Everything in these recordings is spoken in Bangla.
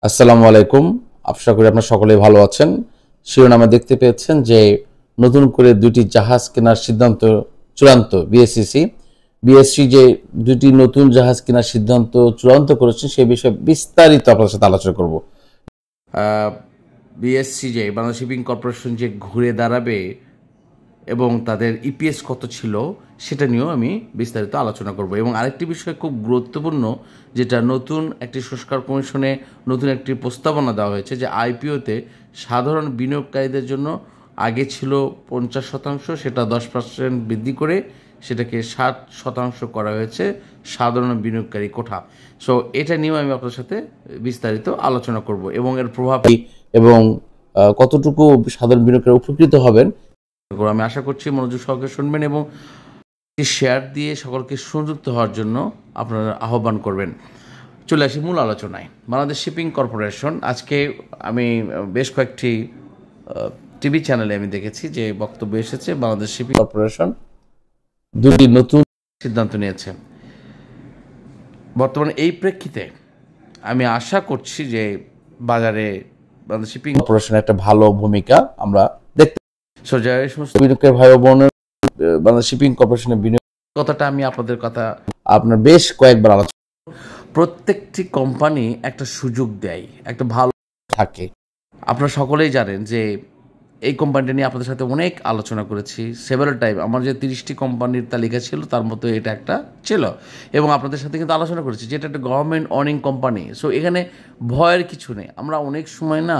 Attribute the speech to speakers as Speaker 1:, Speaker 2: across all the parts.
Speaker 1: আসসালামু আলাইকুম। আশা করি আপনারা সকলেই ভালো আছেন। শিরোনামে দেখতে পেয়েছেন যে নতুন করে দুটি জাহাজ কেনার সিদ্ধান্ত চূড়ান্ত। বিএসসি যে দুটি নতুন জাহাজ কেনার সিদ্ধান্ত চূড়ান্ত করেছে সে বিষয়ে বিস্তারিত আপনার সাথে আলোচনা করব। বিএসসি যে বাংলাদেশ শিপিং কর্পোরেশন যে ঘুরে দাঁড়াবে এবং তাদের ইপিএস কত ছিল সেটা নিয়েও আমি বিস্তারিত আলোচনা করব। এবং আরেকটি বিষয় খুব গুরুত্বপূর্ণ, যেটা নতুন একটি সংস্কার কমিশনে নতুন একটি প্রস্তাবনা দেওয়া হয়েছে যে আইপিওতে সাধারণ বিনিয়োগকারীদের জন্য আগে ছিল 50%, সেটা 10% বৃদ্ধি করে সেটাকে 60% করা হয়েছে সাধারণ বিনিয়োগকারী কোঠা। সো এটা নিয়েও আমি আপনার সাথে বিস্তারিত আলোচনা করব এবং এর প্রভাব এবং কতটুকু সাধারণ বিনিয়োগকারী উপকৃত হবেন আমি আশা করছি মনোযোগ সহকারে শুনবেন এবং শেয়ার দিয়ে সকলকে সংযুক্ত হওয়ার জন্য আপনারা আহ্বান করবেন। চলে আসি মূল আলোচনায়। বাংলাদেশ শিপিং কর্পোরেশন, আজকে আমি বেশ কয়েকটি টিভি চ্যানেলে আমি দেখেছি যে বক্তব্য এসেছে বাংলাদেশ শিপিং কর্পোরেশন দুটি নতুন সিদ্ধান্ত নিয়েছে। বর্তমানে এই প্রেক্ষিতে আমি আশা করছি যে বাজারে বাংলাদেশ শিপিং কর্পোরেশনের একটা ভালো ভূমিকা আমরা দেখতে। এই সমস্ত বিনিয়োগকারী ভাই বোনের বাংলাদেশ শিপিং কর্পোরেশনের বিনিয়োগ কথাটা আমি আপনার বেশ কয়েকবার আলোচনা। প্রত্যেকটি কোম্পানি একটা সুযোগ দেয়, একটা ভালো থাকে। আপনারা সকলেই জানেন যে এই কোম্পানিটা নিয়ে আপনাদের সাথে অনেক আলোচনা করেছি সেভারাল টাইম। আমার যে 30টি কোম্পানির তালিকা ছিল তার মধ্যে এটা একটা ছিল এবং আপনাদের সাথে কিন্তু আলোচনা করেছি যে এটা একটা গভর্নমেন্ট অর্নিং কোম্পানি। সো এখানে ভয়ের কিছু নেই। আমরা অনেক সময় না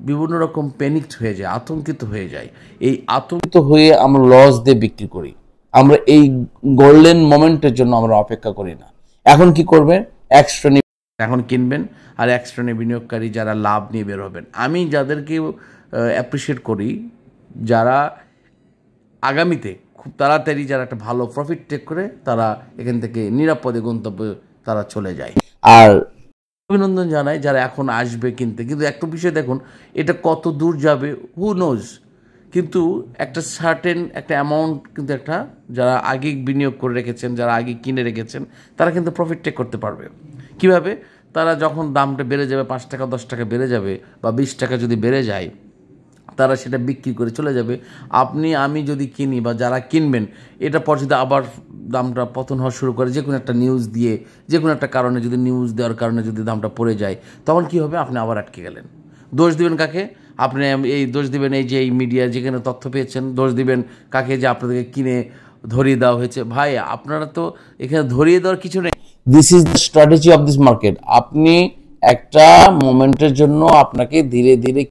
Speaker 1: বিভিন্ন রকম প্যানিকড হয়ে যায়, আতঙ্কিত হয়ে যায়। এই আতঙ্কিত হয়ে আমরা লস দিয়ে বিক্রি করি। আমরা এই গোল্ডেন মোমেন্টের জন্য আমরা অপেক্ষা করি না। এখন কি করবেন? এক শ্রেণী এখন কিনবেন আর এক শ্রেণী বিনিয়োগকারী যারা লাভ নিয়ে বের হবেন। আমি যাদেরকে অ্যাপ্রিসিয়েট করি, যারা আগামীতে খুব তাড়াতাড়ি যারা একটা ভালো প্রফিট টেক করে তারা এখান থেকে নিরাপদে গন্তব্যে তারা চলে যায়। আর অভিনন্দন জানাই যারা এখন আসবে কিনতে। কিন্তু একটা বিষয় দেখুন, এটা কত দূর যাবে হু নোজ, কিন্তু একটা সার্টেন একটা অ্যামাউন্ট কিন্তু একটা যারা আগে বিনিয়োগ করে রেখেছেন, যারা আগে কিনে রেখেছেন তারা কিন্তু প্রফিট টেক করতে পারবে। কিভাবে? তারা যখন দামটা বেড়ে যাবে, 5 টাকা 10 টাকা বেড়ে যাবে বা 20 টাকা যদি বেড়ে যায়, তারা সেটা বিক্রি করে চলে যাবে। আমি যদি কিনি বা যারা কিনবেন, এটা পর যদি আবার দামটা পতন হওয়া শুরু করে যে কোনো একটা নিউজ দিয়ে, যে কোনো একটা কারণে যদি নিউজ দেওয়ার কারণে যদি দামটা পড়ে যায়, তখন কি হবে? আপনি আবার আটকে গেলেন। দোষ দিবেন কাকে? আপনি এই দোষ দিবেন এই যে এই মিডিয়া যেখানে তথ্য পেয়েছেন, দোষ দিবেন কাকে? যে আপনাদেরকে কিনে ধরিয়ে দেওয়া হয়েছে। ভাই, আপনারা তো এখানে ধরিয়ে দেওয়ার কিছু নেই। This is the strategy of this market. আপনি একটা মোমেন্টের জন্য আপনাকে ধীরে ধীরে,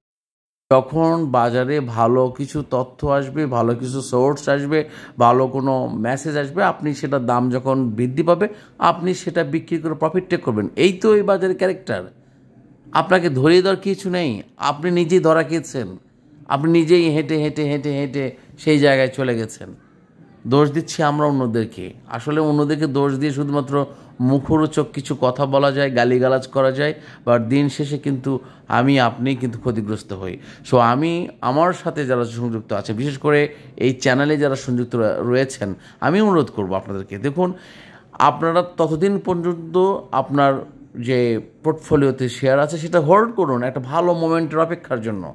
Speaker 1: যখন বাজারে ভালো কিছু তথ্য আসবে, ভালো কিছু সোর্স আসবে, ভালো কোনো মেসেজ আসবে, আপনি সেটা দাম যখন বৃদ্ধি পাবে আপনি সেটা বিক্রি করে প্রফিট টেক করবেন। এই তো এই বাজারের ক্যারেক্টার। আপনাকে ধরিয়ে দেওয়ার কিছু নেই। আপনি নিজেই ধরা খেয়েছেন। আপনি নিজেই হেঁটে হেঁটে হেঁটে হেঁটে সেই জায়গায় চলে গেছেন। দোষ দিচ্ছি আমরা অন্যদেরকে। আসলে অন্যদেরকে দোষ দিয়ে শুধুমাত্র মুখরোচক কিছু কথা বলা যায়, গালিগালাজ করা যায়, বা দিন শেষে কিন্তু আপনি কিন্তু ক্ষতিগ্রস্ত হই। সো আমার সাথে যারা সংযুক্ত আছে, বিশেষ করে এই চ্যানেলে যারা সংযুক্ত রয়েছেন, আমি অনুরোধ করব আপনাদেরকে, দেখুন আপনারা ততদিন পর্যন্ত আপনার যে পোর্টফোলিওতে শেয়ার আছে সেটা হোল্ড করুন একটা ভালো মোমেন্টের অপেক্ষার জন্য।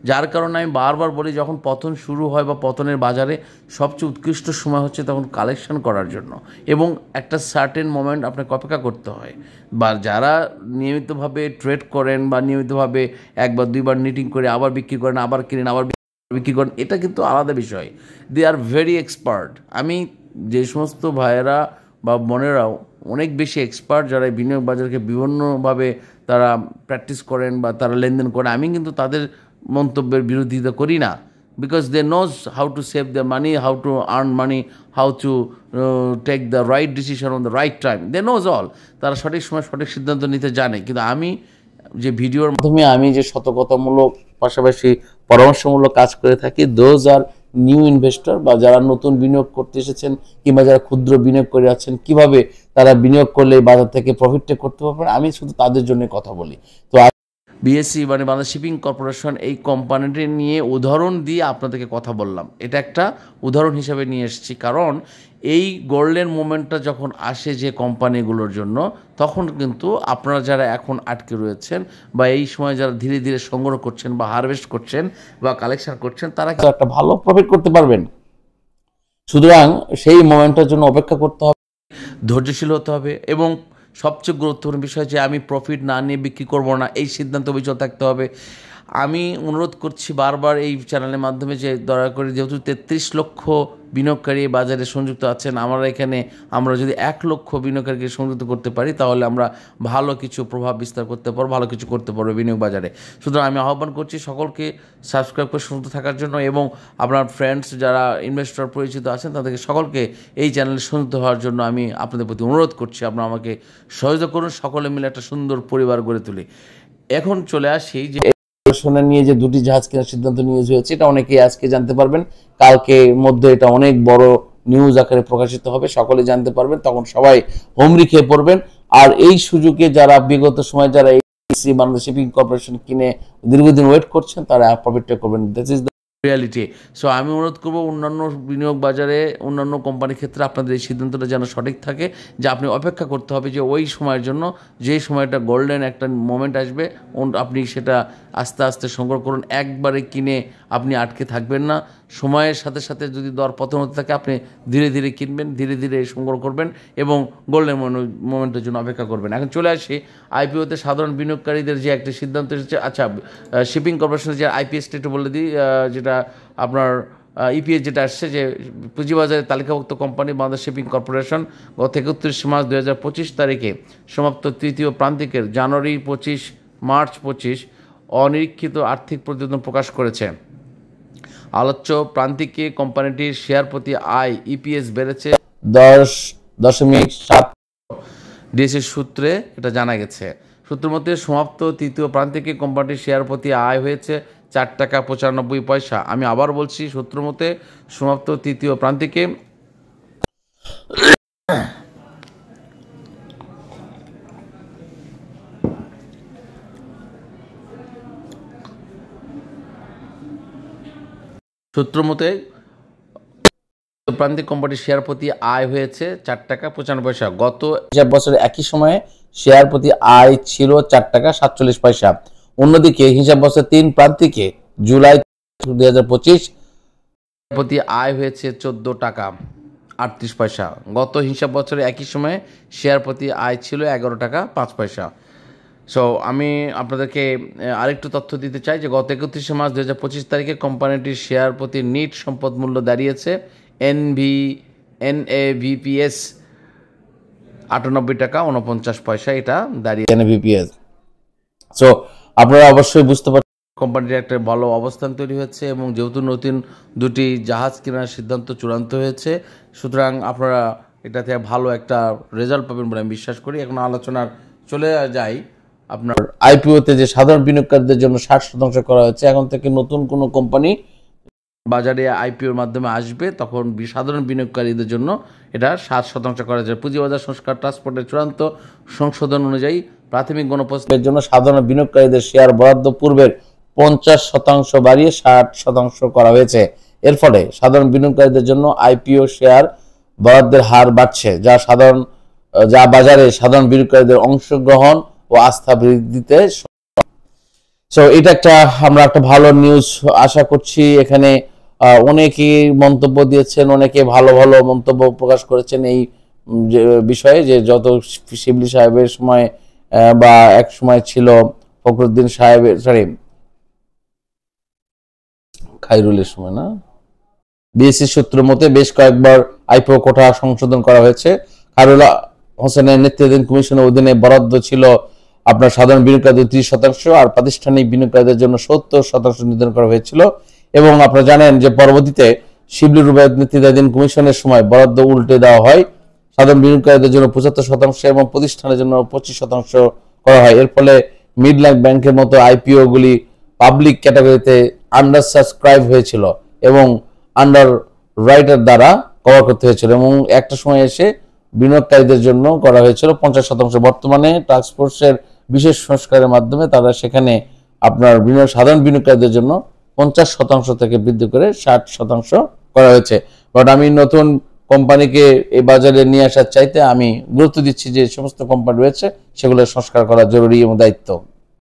Speaker 1: যার কারণে আমি বারবার বলি, যখন পতন শুরু হয় বা পতনের বাজারে সবচেয়ে উৎকৃষ্ট সময় হচ্ছে তখন কালেকশন করার জন্য এবং একটা সার্টেন মোমেন্ট আপনাকে অপেক্ষা করতে হয়। বা যারা নিয়মিতভাবে ট্রেড করেন বা নিয়মিতভাবে একবার দুইবার নিটিং করে আবার বিক্রি করেন, আবার কিনেন, আবার বিক্রি করেন, এটা কিন্তু আলাদা বিষয়। দে আর ভেরি এক্সপার্ট। আমি যে সমস্ত ভাইয়েরা বা বোনেরাও অনেক বেশি এক্সপার্ট, যারা বিনিয়োগ বাজারকে বিভিন্নভাবে তারা প্র্যাকটিস করেন বা তারা লেনদেন করেন, আমি কিন্তু তাদের মন্তব্যের বিরোধিতা করি না। Because they knows how to save the money, how to earn money, how to take the right decision on the right time. They knows all. তারা সঠিক সময় সঠিক সিদ্ধান্ত নিতে জানে। কিন্তু আমি যে ভিডিওর মাধ্যমে আমি যে সতর্কতামূলক পাশাপাশি পরামর্শমূলক কাজ করে থাকি, দোজ আর নিউ ইনভেস্টর বা যারা নতুন বিনিয়োগ করতে এসেছেন কিংবা যারা ক্ষুদ্র বিনিয়োগ করে আছেন, কিভাবে তারা বিনিয়োগ করলে বাজার থেকে প্রফিট টেক করতে পারবেন, আমি শুধু তাদের জন্য কথা বলি। তো বিএসসি মানে বাংলাদেশ শিপিং কর্পোরেশন এই কোম্পানিটি নিয়ে উদাহরণ দিয়ে আপনাদেরকে কথা বললাম। এটা একটা উদাহরণ হিসাবে নিয়ে এসেছি, কারণ এই গোল্ডেন মোমেন্টটা যখন আসে যে কোম্পানিগুলোর জন্য, তখন কিন্তু আপনারা যারা এখন আটকে রয়েছেন বা এই সময় যারা ধীরে ধীরে সংগ্রহ করছেন বা হারভেস্ট করছেন বা কালেকশন করছেন, তারা একটা ভালো প্রফিট করতে পারবেন। সুতরাং সেই মোমেন্টের জন্য অপেক্ষা করতে হবে, ধৈর্যশীল হতে হবে, এবং সবচেয়ে গুরুত্বপূর্ণ বিষয় যে আমি প্রফিট না নিয়ে বিক্রি করব না, এই সিদ্ধান্ত অবিচল থাকতে হবে। আমি অনুরোধ করছি বারবার এই চ্যানেলের মাধ্যমে যে দয়া করে, যেহেতু 33 লক্ষ বিনিয়োগকারী বাজারে সংযুক্ত আছেন, আমরা যদি 1 লক্ষ বিনিয়োগকারীকে সংযুক্ত করতে পারি, তাহলে আমরা ভালো কিছু প্রভাব বিস্তার করতে পারবো, ভালো কিছু করতে পারবো বিনিয়োগ বাজারে। সুতরাং আমি আহ্বান করছি সকলকে সাবস্ক্রাইব করে সংযুক্ত থাকার জন্য, এবং আপনার ফ্রেন্ডস যারা ইনভেস্টর পরিচিত আছেন তাদেরকে সকলকে এই চ্যানেলে সংযুক্ত হওয়ার জন্য আমি আপনাদের প্রতি অনুরোধ করছি। আপনারা আমাকে সহযোগিতা করুন, সকলে মিলে একটা সুন্দর পরিবার গড়ে তুলি। এখন চলে আসি যে নিয়ে যে 2টি জাহাজ কেনার সিদ্ধান্ত নিউজ হয়েছে, এটা অনেকেই আজকে জানতে পারবেন, কালকে মধ্যে এটা অনেক বড় নিউজ আকারে প্রকাশিত হবে, সকলে জানতে পারবেন, তখন সবাই হুমড়ি খেয়ে পড়বেন। আর এই সুযোগে যারা বিগত সময় যারা বাংলাদেশ শিপিং কর্পোরেশন কিনে দীর্ঘদিন ওয়েট করছেন, তারা প্রফিটটা করবেন। This is the reality. So আমি অনুরোধ করবো অন্যান্য বিনিয়োগ বাজারে, অন্যান্য কোম্পানির ক্ষেত্রে আপনাদের এই সিদ্ধান্তটা যেন সঠিক থাকে, যে আপনি অপেক্ষা করতে হবে যে ওই সময়ের জন্য, যে সময়টা গোল্ডেন একটা মোমেন্ট আসবে, আপনি সেটা আস্তে আস্তে সংগ্রহ করুন। একবারে কিনে আপনি আটকে থাকবেন না, সময়ের সাথে সাথে যদি দর পতন হতে থাকে, আপনি ধীরে ধীরে কিনবেন, ধীরে ধীরে সংগ্রহ করবেন এবং গোল্ডেন মোমেন্টের জন্য অপেক্ষা করবেন। এখন চলে আসি আইপিওতে সাধারণ বিনিয়োগকারীদের যে একটা সিদ্ধান্ত এসেছে। আচ্ছা, শিপিং কর্পোরেশনের যে আইপিএসটা একটু বলে দিই, যেটা আপনার ইপিএস যেটা আসছে, যে পুঁজিবাজারে তালিকাভুক্ত কোম্পানি বাংলাদেশ শিপিং কর্পোরেশন গত 31 মার্চ 2025 তারিখে সমাপ্ত তৃতীয় প্রান্তিকের জানুয়ারি 25 মার্চ 25 অনিরীক্ষিত আর্থিক প্রতিবেদন প্রকাশ করেছে। আলোচ্য প্রান্তিকে কোম্পানিটির শেয়ার প্রতি আয় ইপিএস বেড়েছে 10.7। ডিএসসির সূত্রে এটা জানা গেছে। সূত্র মতে সমাপ্ত তৃতীয় প্রান্তিকে কোম্পানিটির শেয়ার প্রতি আয় হয়েছে 4 টাকা 95 পয়সা। আমি আবার বলছি, সূত্র মতে সমাপ্ত তৃতীয় প্রান্তিকে প্রান্তিক কোম্পানির শেয়ার প্রতি আয় হয়েছে 4 টাকা 95 পয়সা। গত হিসাব বছরে একই সময়ে শেয়ার প্রতি আয় ছিল 4 টাকা 47 পয়সা। অন্যদিকে হিসাব বছর 3 প্রান্তিকে জুলাই 2025 প্রতি আয় হয়েছে 14 টাকা 38 পয়সা। গত হিসাব বছরে একই সময়ে শেয়ার প্রতি আয় ছিল 11 টাকা 5 পয়সা। সো আমি আপনাদেরকে আরেকটু তথ্য দিতে চাই যে গত 31 মার্চ 2025 তারিখে কোম্পানিটির শেয়ার প্রতি নিট সম্পদ মূল্য দাঁড়িয়েছে NAVPS 98 টাকা 49 পয়সা, এটা দাঁড়িয়ে NAVPS। সো আপনারা অবশ্যই বুঝতে পারছেন কোম্পানির একটা ভালো অবস্থান তৈরি হয়েছে, এবং যেহেতু নতুন 2টি জাহাজ কেনার সিদ্ধান্ত চূড়ান্ত হয়েছে, সুতরাং আপনারা এটাতে ভালো একটা রেজাল্ট পাবেন বলে আমি বিশ্বাস করি। এখন আলোচনার চলে যাই আপনার আইপিওতে যে সাধারণ বিনিয়োগকারীদের জন্য 60% করা হয়েছে। এখন থেকে নতুন কোনো কোম্পানি বাজারে আইপিওর মাধ্যমে আসবে, তখন সাধারণ বিনিয়োগকারীদের জন্য এটা 60% করা যায়। পুঁজিবাজার সংস্কার ট্রান্সপোর্টের চূড়ান্ত সংশোধন অনুযায়ী প্রাথমিক গণপ্রস্তাবের জন্য সাধারণ বিনিয়োগকারীদের শেয়ার বরাদ্দ পূর্বের 50% বাড়িয়ে 60% করা হয়েছে। এর ফলে সাধারণ বিনিয়োগকারীদের জন্য আইপিও শেয়ার বরাদ্দের হার বাড়ছে, যা বাজারে সাধারণ বিনিয়োগকারীদের অংশগ্রহণ ও আস্থা বৃদ্ধিতে। সো এটা আমরা একটা ভালো নিউজ আশা করছি। এখানে অনেকেই মন্তব্য দিয়েছেন, অনেকে ভালো ভালো মন্তব্য প্রকাশ করেছেন এই বিষয়ে, যে যত শিবলি সাহেবের সময় বা এক সময় ছিল ফখরুদ্দিন সাহেবের, খাইরুলের সময় না, বিএসসি সূত্র মতে বেশ কয়েকবার আইপিও কোটা সংশোধন করা হয়েছে। খাইরুল হোসেনের নেতৃত্বাধীন কমিশনের অধীনে বরাদ্দ ছিল আপনার সাধারণ বিনিয়োগকারীদের 30%, আর প্রাতিষ্ঠানিক বিনিয়োগকারীদের জন্য 70% নির্ধারণ করা হয়েছিল। এবং আপনারা জানেন যে পরবর্তীতে শিবলি রুবায়েত নেতৃত্বাধীন কমিশনের সময় বরাদ্দ উল্টে দেওয়া হয়, সাধারণ বিনিয়োগকারীদের জন্য 75% এবং প্রতিষ্ঠানের জন্য 25% করা হয়। এর ফলে মিডল্যান্ড ব্যাংকের মতো আইপিও গুলি পাবলিক ক্যাটাগরিতে আন্ডার সাবস্ক্রাইব হয়েছিল এবং আন্ডার রাইটার দ্বারা কভার করতে হয়েছিল, এবং একটা সময় এসে বিনিয়োগকারীদের জন্য করা হয়েছিল 50%। বর্তমানে টাস্কফোর্সের বিশেষ সংস্কারের মাধ্যমে তারা সেখানে আপনার সাধারণ বিনিয়োগকারীদের জন্য 50% থেকে বৃদ্ধি করে 60% করা হয়েছে। বাট আমি নতুন কোম্পানিকে এই বাজারে নিয়ে আসার চাইতে আমি গুরুত্ব দিচ্ছি যে সমস্ত কোম্পানি রয়েছে সেগুলো সংস্কার করা জরুরি এবং দায়িত্ব।